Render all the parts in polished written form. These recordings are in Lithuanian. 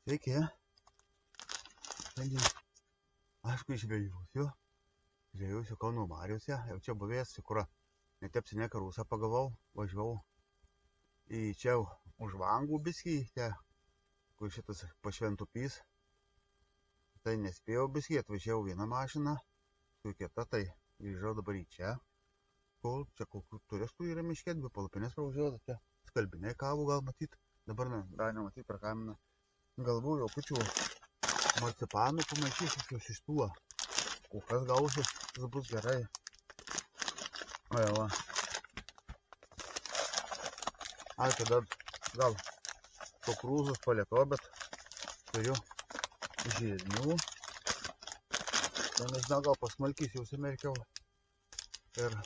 Sveiki. Šiandien aišku žvejosiu. Žvejosiu Kauno mariose. Jau čia buvęs, kur netepsinę karusą pagavau. Važiavau į čia už Vangų biskį, kur šitas pašventupys. Tai nespėjau biskį, atvažiavau vieną mašiną, su kita, tai grįžau dabar į čia. Kol čia kokių turistų yra miške, dvi palapinės pravažiavau, čia skalbiniai kavų gal matyt. Dabar galima matyti per kaminą. Galvoju, kučių marcipanų pamaišysiu su šituo. O kas gausis, tas bus gerai. O jau va. Ai, tada gal kukurūzus palikau, bet turiu žirnių. Tai nežinau, gal pasmalkys jau užsimerkiau. Ir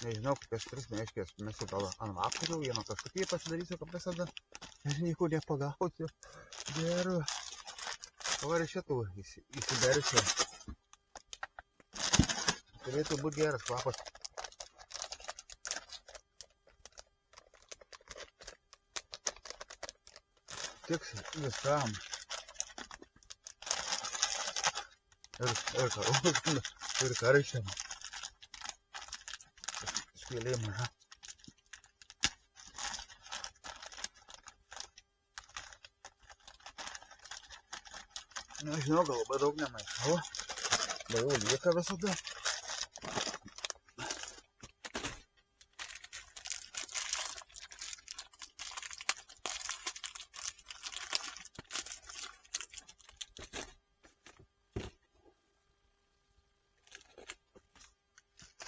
nežinau, kokias 3 meškės mesiu gal ant vakarių, vieną kažkokį pasidarysiu, kaip visada. Ir nieko nepagausiu. Geru. O ir šitų įsibersiu. Turėtų būti geras kvapas. Tiks viskam. Ir karšiam. Skėlė maža. Nežinau, gal labai daug nemaišau. Bet jau lieka visada.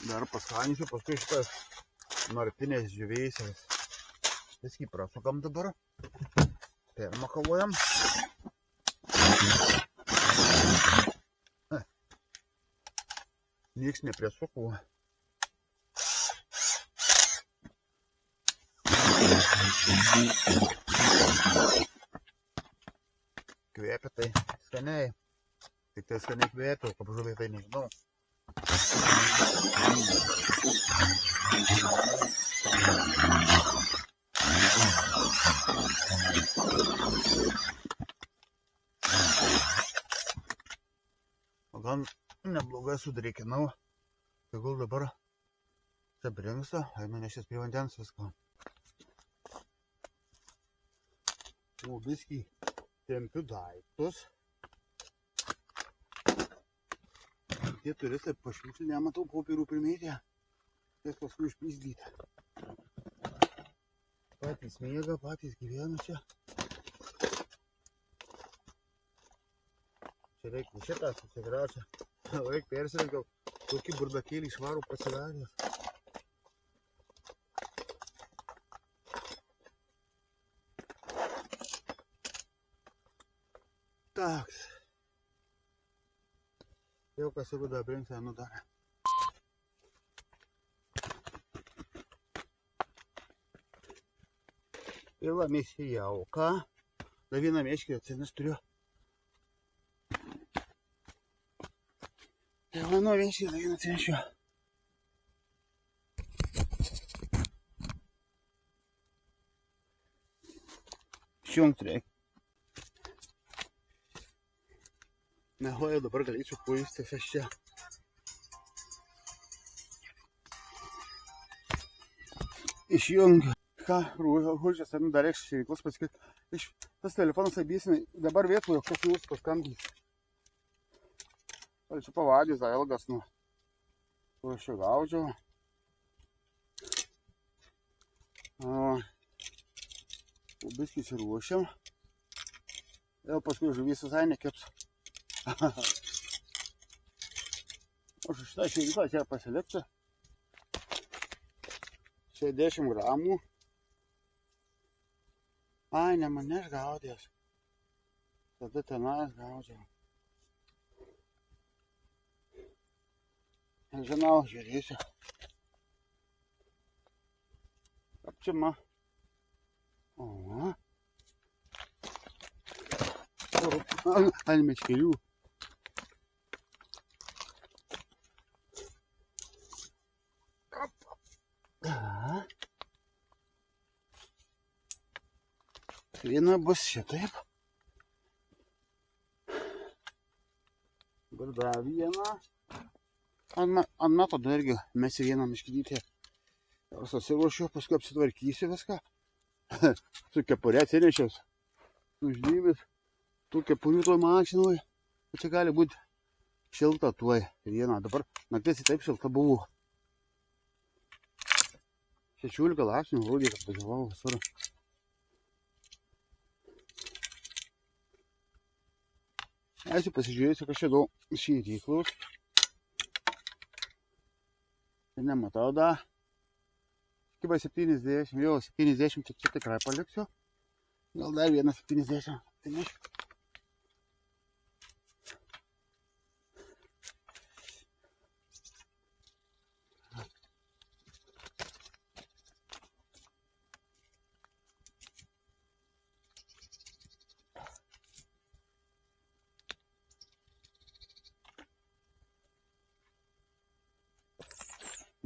Dar paskanysiu, paskui šitas martinės žvejysės. Viskį prasukam dabar. Permakaluojam. Nieks neprisuku. Kvepia tai skaniai. Tik tai skaniai kvepia, kaip žuviai tai nežinau. O gan neblogai sudrėkinau. Tegul dabar čia brinksta, einu nešęs prie vandens viską. O biskį tempiu daiktus. Tie turistai pašviūkšlį nematau popierų primėtę. Ties paskui išplyzdyti. Patys miega, patys gyvena čia. Čia reikia šitą susigraučia. Reikia persirenkiau. Tokį burdakėlį švarų pasidaręs. Taks. Jau kas ruda brinksą nudarė. Ir va mėsį jauką. Dar vieną mėškį atsinas turiu. Tai va nuo mėškį dar vieną atsinešiu. Šjungt reikia. Na, jau dabar galėčiau puistis aš čia. Išjungiu. Ką, Rūžės, dar reiks šeiklas pasakyti. Tas telefonas abysime, dabar vietoje, kas jūs paskambys. Ar čia pavadys, ilgas, nu. Kur aš jau gaudžiau. Biskis ruošiam. Jau paskui žuvys visai nekeps. O šitą šeiklą čia pasilikti. Čia 10 gramų. Ai, ne manęs gaudės. Tada tenais gaudžiau. Žinau, žiūrėsiu. Apčima. O. Ant meškerių. Viena bus šitaip. Ir dar vieną. Ant metodo irgi mesiu vieną miškidytę. Ir susiruošiu, paskui apsitvarkysiu viską. Su kepurė atsinešiau. Su žnymis. Tų kepurių toj mašinoj. Čia gali būti šilta tuoj. Vieną. Dabar naktis taip šilta buvo. 16 laipsnių rodė, kad važiavau visur. Eisiu pasižiūrėsiu, kas čia daug šėryklus. Ir nematau dar. Kiba 70, jau 70 čia tikrai paliksiu. Gal dar vieną 70.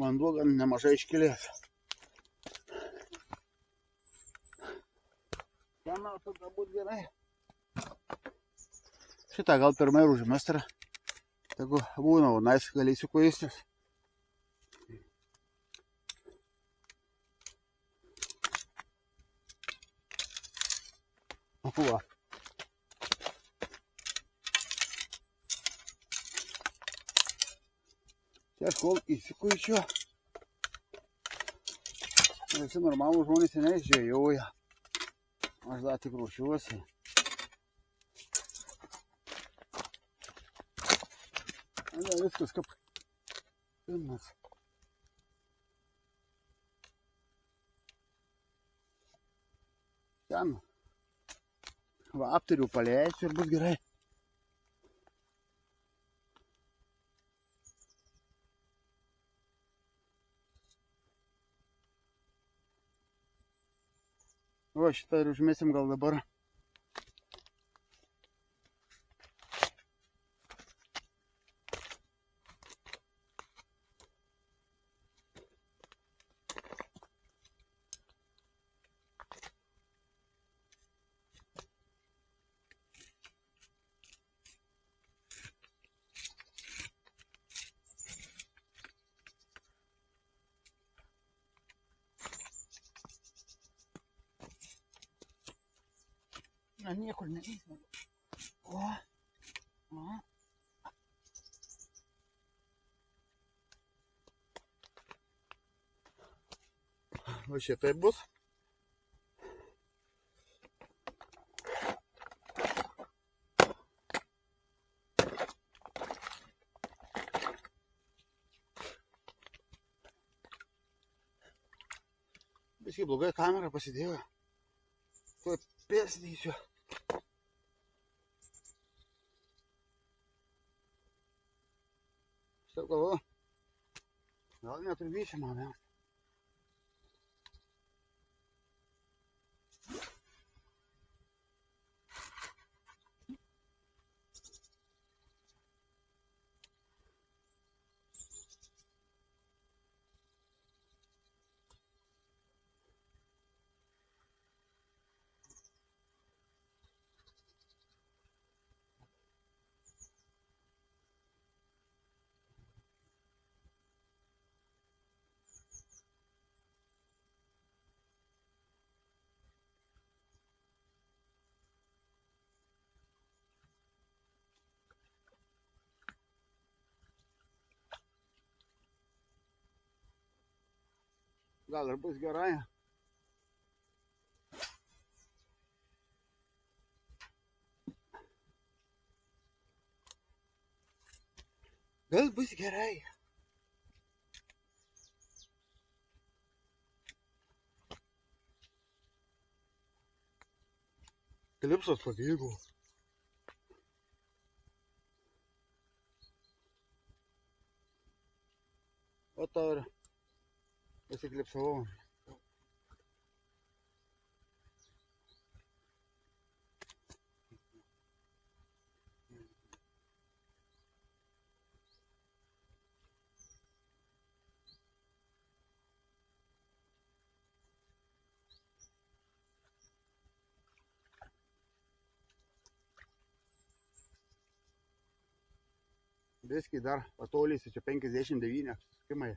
Vanduo gan nemažai iškilės. Ten tada būt gerai. Šitą gal pirmai užmest yra. Tegu būna, nais galėsiu kuistis. Va. Čia aš kol įsikuičiu. Visi normalų žmonės seniai žvėjoja. Aš dar tik ruošiuosi. Ne, viskas kaip pilnas. Ten. Va, aptariu, paleisiu ir bus gerai. O, šitą ir užmesim gal dabar. Na, niekur neįsime. O. Va šitai bus. Biškai blogai kamerą pasidėjo. Tuoj pėsdysiu. Šitą galvo. Gal neturbysiu mane. Gal ir bus gerai. Gal bus gerai. Klipsas pavyko. O tau ir pasiklipsavau. Biskį dar patolysiu, čia 59 skimai.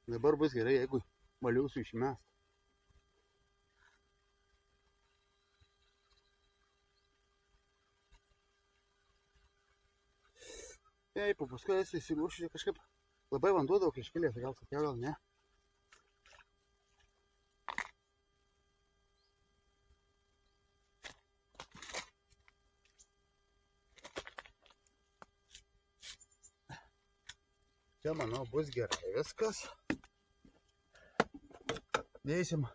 Dabar bus gerai, jeigu valiausiu išmest. Jei, paskui esi įsiruošusi kažkaip labai vanduo daug iškilės, gal tokia, gal ne. Čia, manau, bus gerai viskas. Dėsim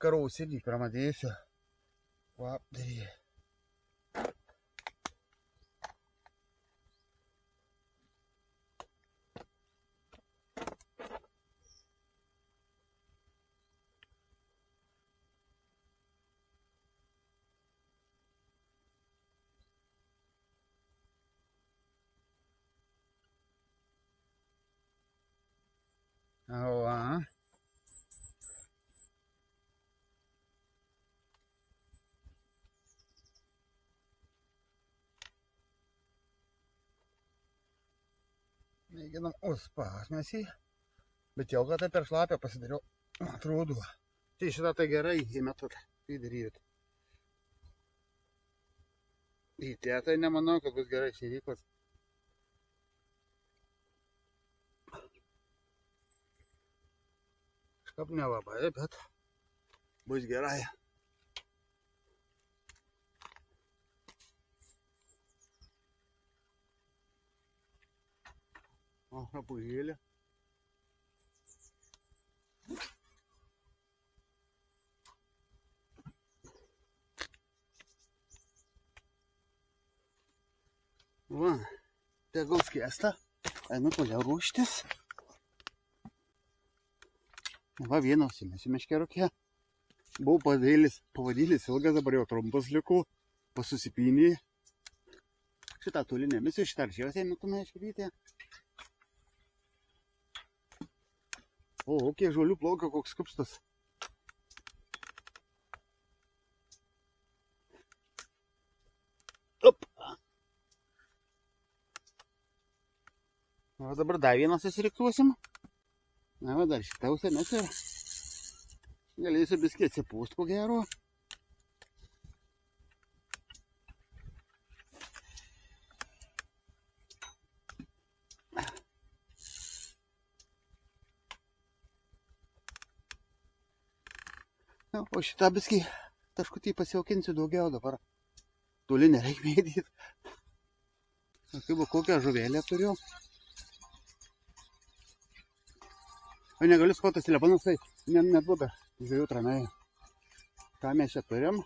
karausinį, pramadėsiu. Vapdarį. Va. Mėginam uspaus mes jį, bet jau kad tai per šlapę pasidariau, atrodo. Tai šitą tai gerai įmetot, tai daryti. Į tie tai nemanau, kad bus gerai šįryklas. Kažkaip nelabai, bet bus gerai. O, rapugėlė. Va, tegul skęsta. Einu toliau ruoštis. Va, vieną užsimesiu meškerukė. Buvau pavadėlis ilgas, dabar jau trumpas liko. Pasusipynė. Šitą toli nemesiu, šitą arčiausiai metu meškerytė. O, kiek žolių plaukia, koks kupstas. Op. O dabar dar vieną susiriktuosim. Na, va, dar šitą užsimesiu ir galėsiu biskį atsipūst, ko gero. O šitą biskį taškutį pasiaukinsiu daugiau dabar. Toli nereik mėdyti. Kaip kokią žuvėlę turiu. O negaliu skotas telefonas, tai neduoda žvejų tranai. Ką mes čia turim?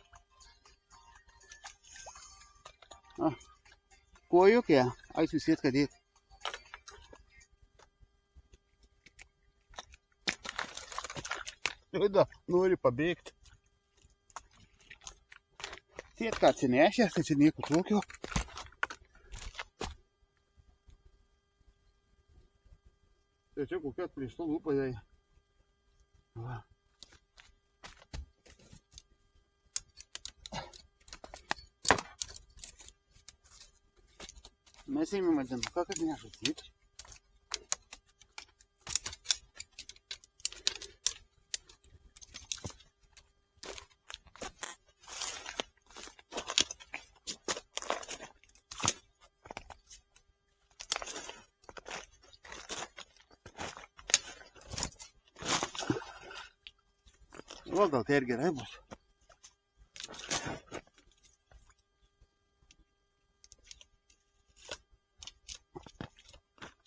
Kojukė, ais visėt kadėt. Liuda, nori pabėgti. Sėtką atsinešęs, tai čia nieko tokio. Tai čia kokia atplėšta lūpa jai. Va. Mes ėmėm vadinuką, kad nešatyt. O, gal tai ir gerai bus.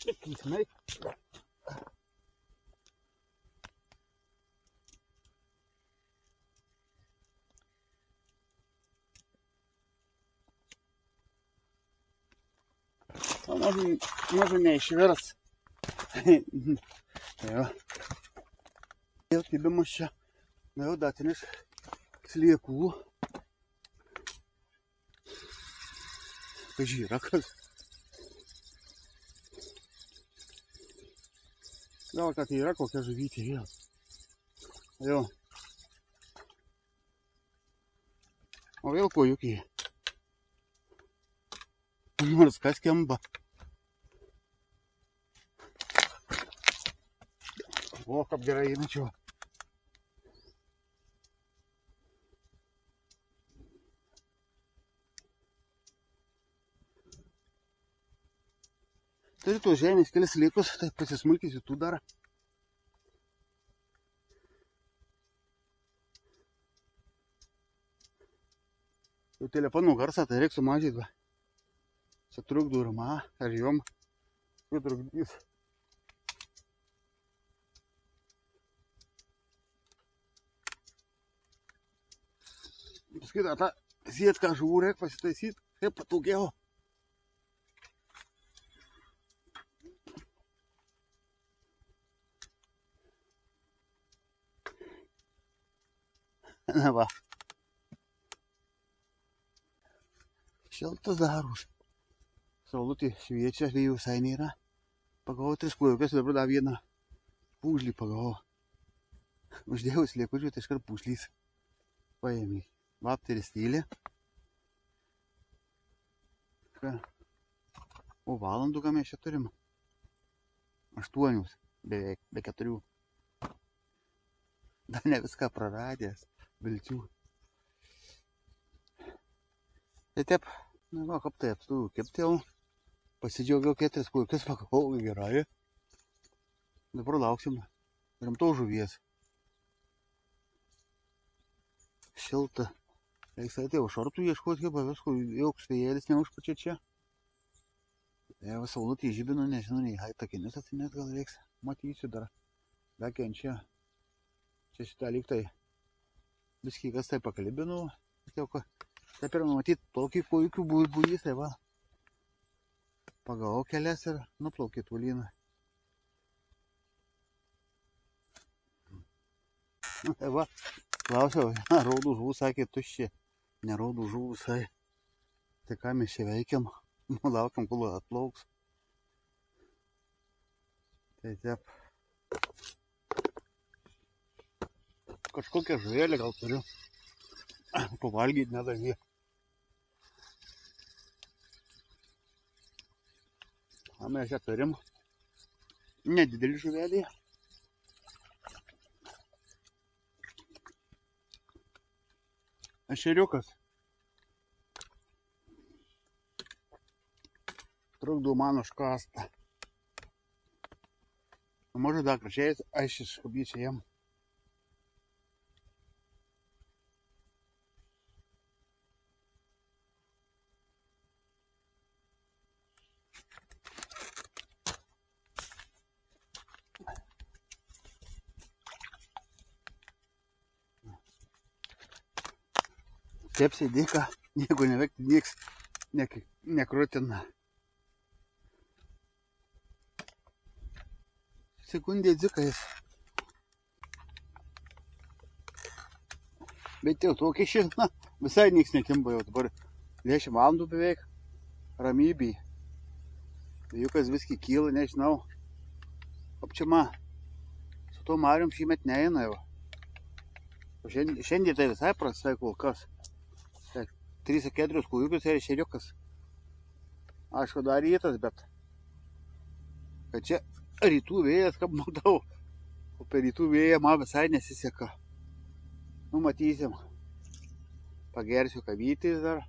Tikėtinai. Mažu neišvirs. Tai va. Vėl kibimas čia. Na jau datinis sliekų. Pažiūrėk. Gal kad yra kokia žuvytė vėl. Jo. O vėl kojukiai. Nors kas kemba. O, kaip gerai įmečiau. Turi tos žemės kelis likus, tai pasismulkysiu tų dar. Jau telefonų garsą, tai reikia sumažyti, va. Čia trukdo ir ma, ar jom. Jau trukdys. Paskui tą sietką žuvų reikia pasitaisyti, kaip patogiau. Na va. Šiltas darbas. Saulutė šviečia, vėjų visai nėra. Pagavau 3 kojukas, dabar dar vieną pūžlį pagavau. Uždėjau slėpučių, tai iškart pūžlys. Paėmė. Vapteris tylė. O valandų ką mes čia turim? 8 beveik, be 4. Dar ne viską praradęs. Vilčių. Tai taip, na va, kaip taip, tu keptėjau, pasidžiaugiau 4 kojukas, pagavau gerai. Dabar lauksim rimtos žuvies. Šilta. Reiks atėjau šartų ieškoti, kaip visko, joks vėjėlis neužpačia čia. Jau saulutė žibino, nežinau, nei takinius atsinės gal reiks. Matysiu dar. Dakenčia. Čia šitą lygtai. Viskį kas tai pakalibinau. Taip ir matyt, tokį kojukių būrys, tai va. Pagavau kelias ir nuplaukė tolyn. Tai va, klausiau, raudų žuvų sakė tuščia. Ne raudų žuvų visai. Tai ką mes čia veikiam? Laukiam, kol atplauks. Tai taip. Kažkokią žuvėlę gal turiu. Pavalgyti nedavė. O mes čia turim nedidelį žuvėlį. Ešeriukas. Trukdo man užkastą. Може dar gražiai, aišis škubyčiai jam. Taip sėdėka, nieko neveikti, nieks nekrutina. Sekundė dzikais. Bet jau tokį šitą, visai nieks nekimba jau dabar 10 valandų beveik, ramybėj. Vėjukas viskį kyla, nežinau. Apčiama, su to marium šįmet neina jau. Šiandien tai visai prastai kol kas. 3-4 kojukus ir ešeriukas. Aišku, dar rytas, bet kad čia rytų vėjas, kaip matau, o per rytų vėją man visai nesiseka. Nu, matysim. Pagersiu kavytis dar.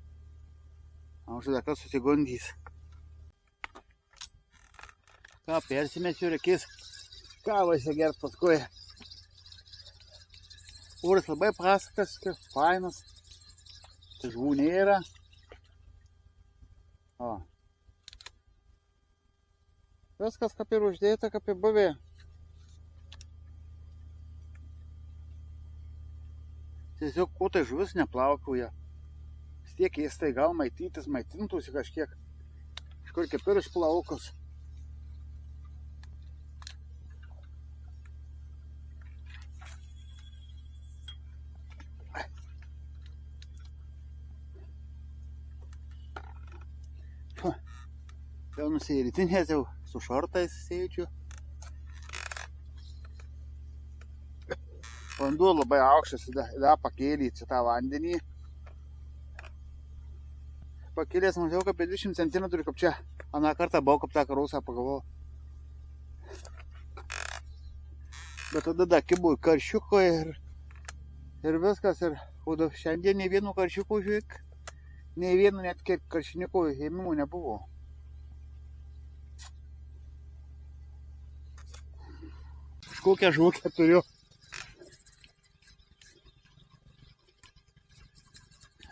O šitą kas susigundys. Ką, persimesiu reikės. Kavą įsigert paskui. Oras labai pasakas, kaip fainas. Žuvų nėra. O. Viskas kaip ir uždėta, kaip ir buvė. Tiesiog ko tai žuvis neplaukauja. Vis tiek keistai gal maitytis, maitintųsi kažkiek. Kažkur kaip ir išplaukus. Jau nusiritinės, jau su šortais sėdžiu. Vanduo labai aukštas, tada pakėlė į tą vandenį. Pakėlės mažiau apie 20 cm, kaip čia. Aną kartą buvau, kaip tą karusą pagalvojau. Bet tada dar kibo karšiuko ir viskas. Ir šiandien nei vieno karšiuko, žiūrėk, nei vieno net kiek karšiniko ėmimų nebuvo. Kokią žukę turiu.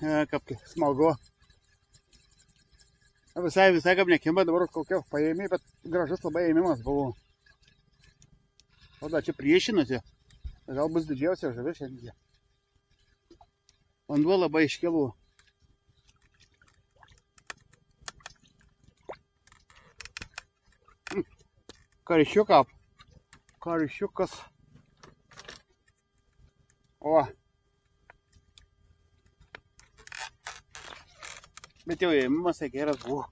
Kaip smagu. Visai kaip nekimba, dabar kokia paėmė, bet gražus labai ėmimas buvo. O da čia priešinasi. Gal bus didžiausia žuvis šiandien. Vanduo labai iškilo. Karšiukas. O. Bet jau ėmimas geras buvo.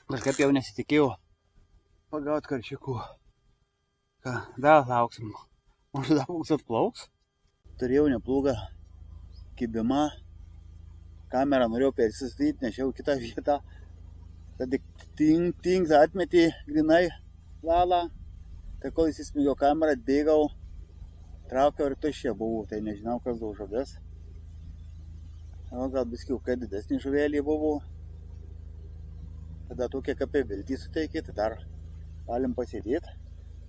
Kažkaip jau nesitikėjau pagauti karšiukų. Ką, dar lauksim. Možda mums atplauks. Turėjau neplūgą kibimą. Kamerą norėjau persisdyti, nešiau kitą vietą. Tada ting atmetė grinai lalą. Tai kol įsismėgiau kamerą, atbėgau. Traukiau ir tuščia buvo, tai nežinau, kas daug žuvis. O gal biskiau, kai didesnį žuvelį buvo. Tada tokia kaip viltį suteikė, tai dar galim pasėdėti.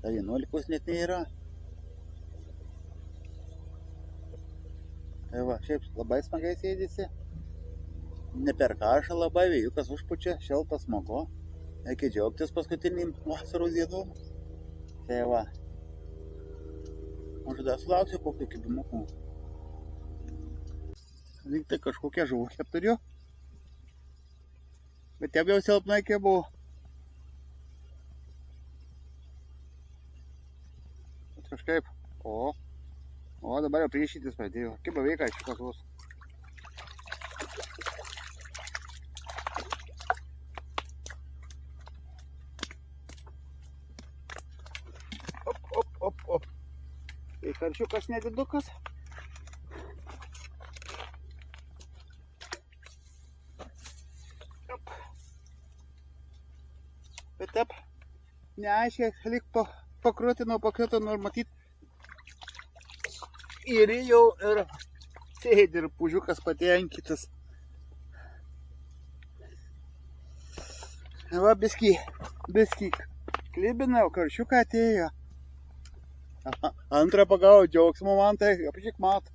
Tai 11 net nėra. Tai va, šiaip labai smagiai sėdėsi. Ne per karštą labai, vėjukas užpučia, šiltas smagu. Reikia džiaugtis paskutiniam vasaros dienom. Tai va. Aš dar sulauksiu kokių kibimukų. Lyg tai kažkokią žuvę turiu. Bet jau silpnai kibo. Kažkaip. O dabar jau priešytis pradėjo. Kibo veikia iš kasos. Op. Tai karšiukas nedidukas. Bet taip, neaiškiai, lyg pakrutino ir matyt. Ir jau ir sėdi ir pužiukas patenkytas. Va, biskį klibinau, karšiuką atėjo. Antrą pagavau, džiaugsmo man tai, apžiūrėk mat.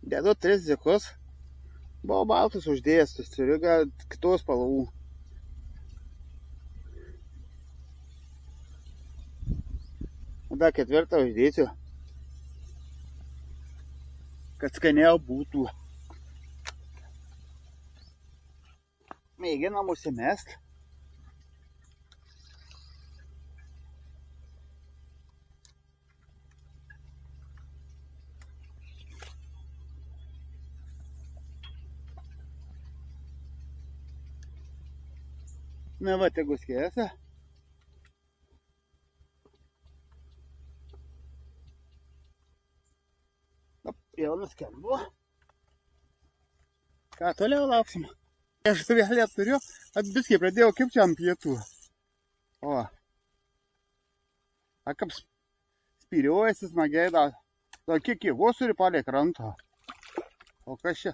Dedu 3 dzikus. Buvo baltus uždėstus, turiu gal kitos spalvų. Tada 4 uždėsiu, kad skaniau būtų. Mėginam užsimest. Na va, tegu skėsia. Jau nuskembo. Ką toliau lauksim? Aš žuvelę turiu, atbiskiai pradėjau kibti ant pietų. O. Kaip spyriuojasi smagiai dar. Kiek jėgos turi palei krantą. O kas čia?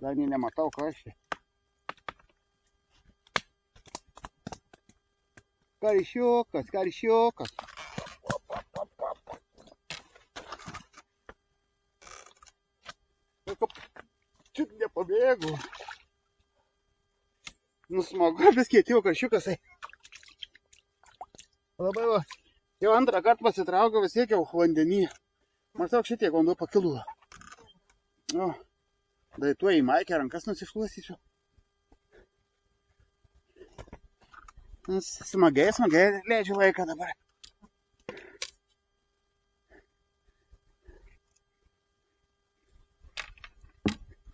Dar nematau, kas čia. Karšiukas. Čiut nepabėgu. Nu smagu, biskiai atėjo karšiukas. Labai va, jau antrą kartą pasitraukiau, vis tiek jau vandenį. Maždaug šitiek vanduo pakilo. O, tai tuo į maikę rankas nusišluostysiu. Smagiai leidžiu laiką dabar.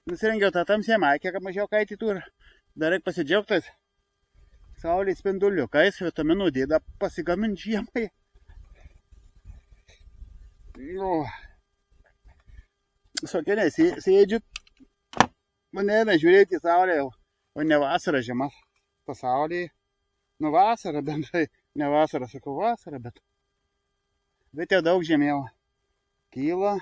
Nusirengiau tą tamsią makę, kad mažiau kaitytų ir dar reikia pasidžiaugtis saulės spinduliukais, vitaminų D pasigaminti žiemai. Sokiniai sėdžiu, mane eina žiūrėti į saulę, o ne vasarą žiemas pasaulyje. Nu vasarą bendrai, ne vasarą, sakau vasarą, bet jau daug žemiau kyla.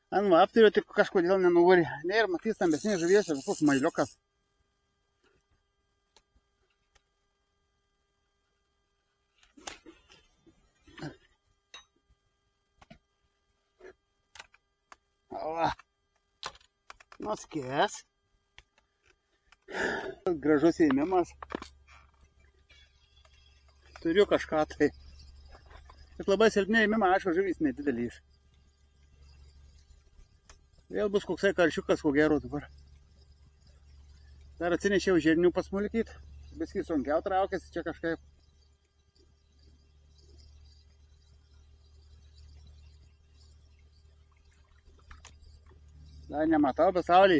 Ant apturiu tik kažkodėl nenori. Ne, ir matys stambesnės žuvies, kažkoks mailiukas. Nuskės. Gražus ėmimas. Turiu kažką tai. Bet labai silpni ėmimą, aišku, žuvis nedidelys. Vėl bus koksai karšiukas, ko gero dabar. Dar atsinešiau žirnių pasmulkyti. Biskį sunkiau traukėsi čia kažkaip. Dar nematau, bet saulį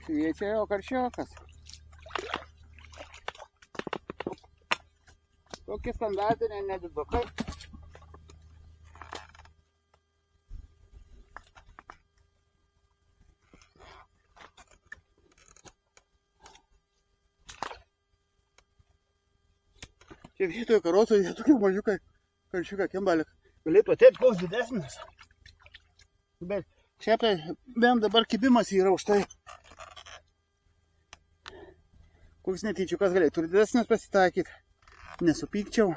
šviečia jau karšiukas. Tokie standartiniai nedidukai. Čia vietoje karosų, jie tokie mažiukai, karšiukai kimbalį. Galėtų atėti koks didesnis. Bet šiaip tai bent dabar kibimas yra už tai. Koks netyčiukas galėtų didesnis pasitaikyti. Nesupykčiau.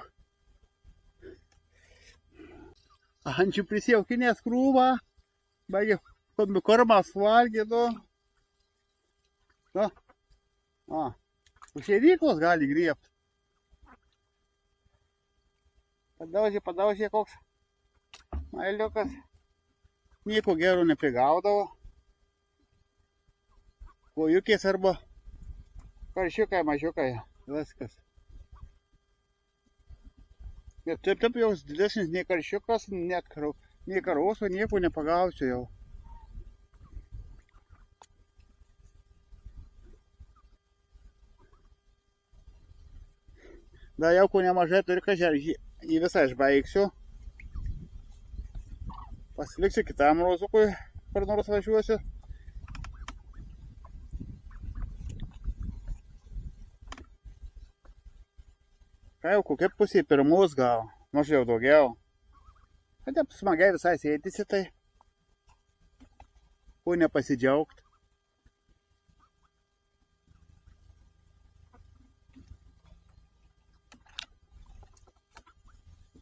Ančių prisijaukinės krūvą. Baigė kormas valgytų. Už šėryklos gali griebti. Padaužė koks mailiukas. Nieko gero neprigaudavo. Kojukės arba karšiukai, mažiukai. Viskas. Ir taip jau didesnis nei karšiukas, nei karoso, nieko nepagausiu jau. Dar jau ko nemažai turi, kad į visą išbaigsiu. Pasiliksiu kitam rozukui, kur nors važiuosiu. Ką jau kokia pusė pirmus gal, mažiau daugiau. Kad taip smagiai visai sėdisi tai. Ko nepasidžiaugt.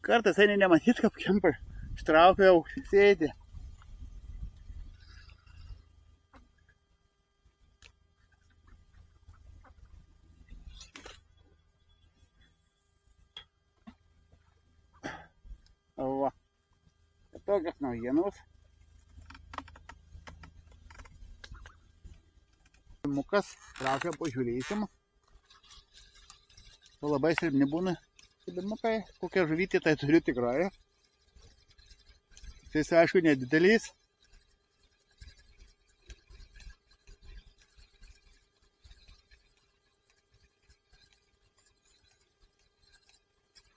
Kartais eini nematyt, kaip kempa ištraukia jau sėdi. Va. Tokios naujienos. Mukas traukia, pažiūrėsim. Labai silpni būna. Kibimukai, kokia žuvytė tai turiu tikrai. Tai aišku nedidelis.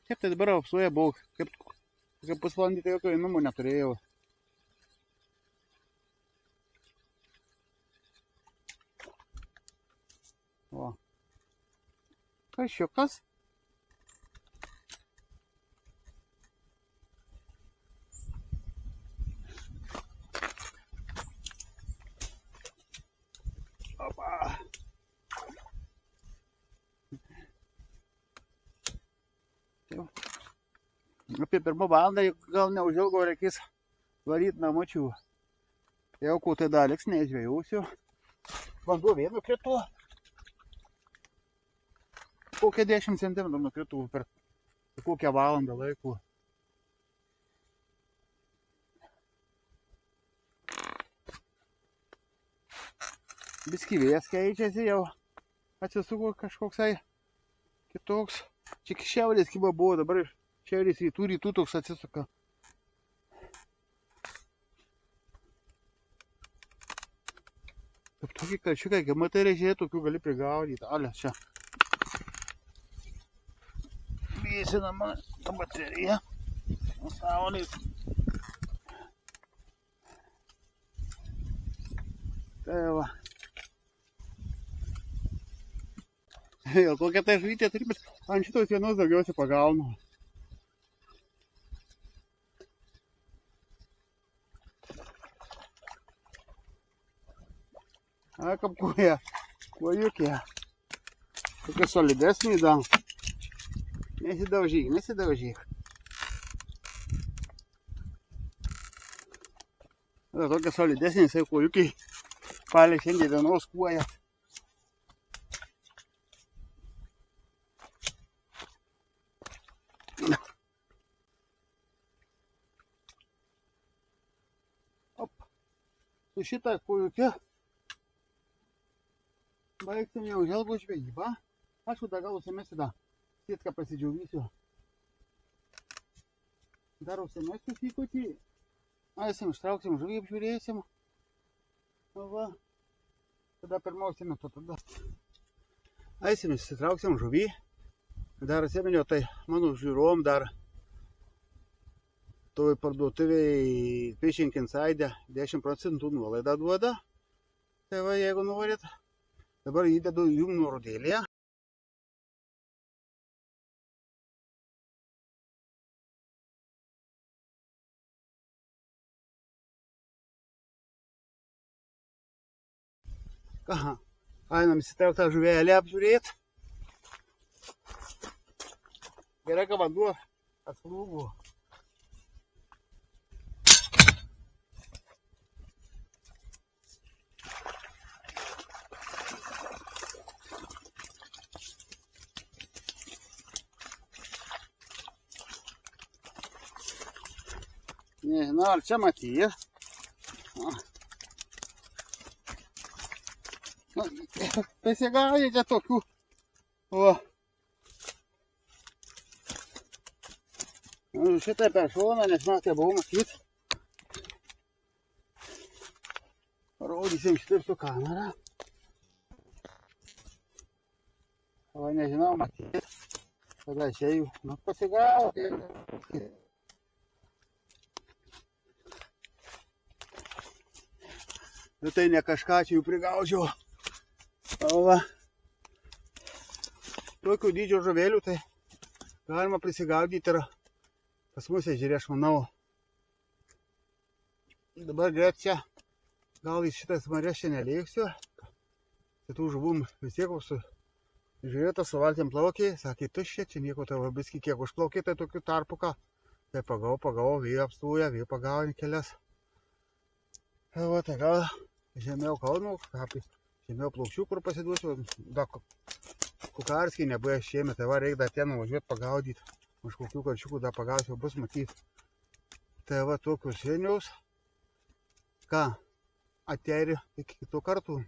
Kaip tai dabar apsuoja buvau, kaip pusvalandį tai jokio įnumo neturėjau. O. Karšiukas. Apie pirmą valandą gal neužilgo reikės varyti namučių. Jau ko tai dar liks, nežvejausiu. Vanduo vėl nukrito. Kokią 10 cm nukrito per kokią valandą laiko. Biski vėjas keičiasi jau. Atsisuko kažkoksai kitoks. Čia šiaurės kyba buvo, dabar šiaurės rytų toks atsisuka. Kaip tokį karčiukai, kaip matai režiai, tokių gali prigaudyti. Ale, čia. Vėsina man ta baterija. Saulės. Tai va. Jau kokia tai žvytė turi, bet ant šitos vienos daugiausiai pagaunu. A, kaip kuojukė. Tokia solidesnė dar. Nesidaužyk, nesidaužyk. Tokia solidesnė, jisai kuojukiai palei šiandien dienos kuoja. Su šitą kuojukę baigsim jau želbo žvejybą. Aš dar gal užsimesiu dar sėtką pasidžiaugysiu. Dar užsimesiu sykutį. Aisim, ištrauksim žuvį, apžiūrėsim. Va. Tada pirmiausia metu tada. Aisim, išsitrauksim žuvį. Dar atsiminiau, tai mano žiūrovom dar toj parduotuvėj Fishing Inside 10% nuolaidą duoda. Tai va, jeigu norit, dabar įdedu jum nuorodėlę. Aha, einam įsitraukt tą žuvelę apžiūrėt. Gerai, kad vanduo atslūgo. Nežinau, ar čia matys. Pasigaudė čia tokių. O. Šitą per šoną, nes mes tai buvau matyti. Rodysim šitaip su kamera. O nežinau, matyti. Tada išėjau. Nu, pasigaudė. Nu tai ne kažką čia jų prigaudžiau. O va. Tokių dydžio žuvelių tai galima prisigaudyti ir pas mus ežere, aš manau. Dabar greit čia. Gal į šitas marias čia nelėksiu. Tai tų žuvum vis tiek su žiūrėta su valtėm plaukiai. Sakė, tuščia, čia nieko tavo biskį kiek užplaukė, tai tokių tarpuką. Tai pagavau, vėjo apstūja, vėjo pagavo kelias. Tai va, tai gal žemiau Kauno, žemiau Plaukščių, kur pasiduosiu. Da, Kukarskiai nebuvo šiemet, tai va, reikia dar ten nuvažiuoti pagaudyti. Už kokių karčiukų dar pagausiu, bus matyti. Tai va, tokius ženiaus. Ką, atėri iki kitų kartų.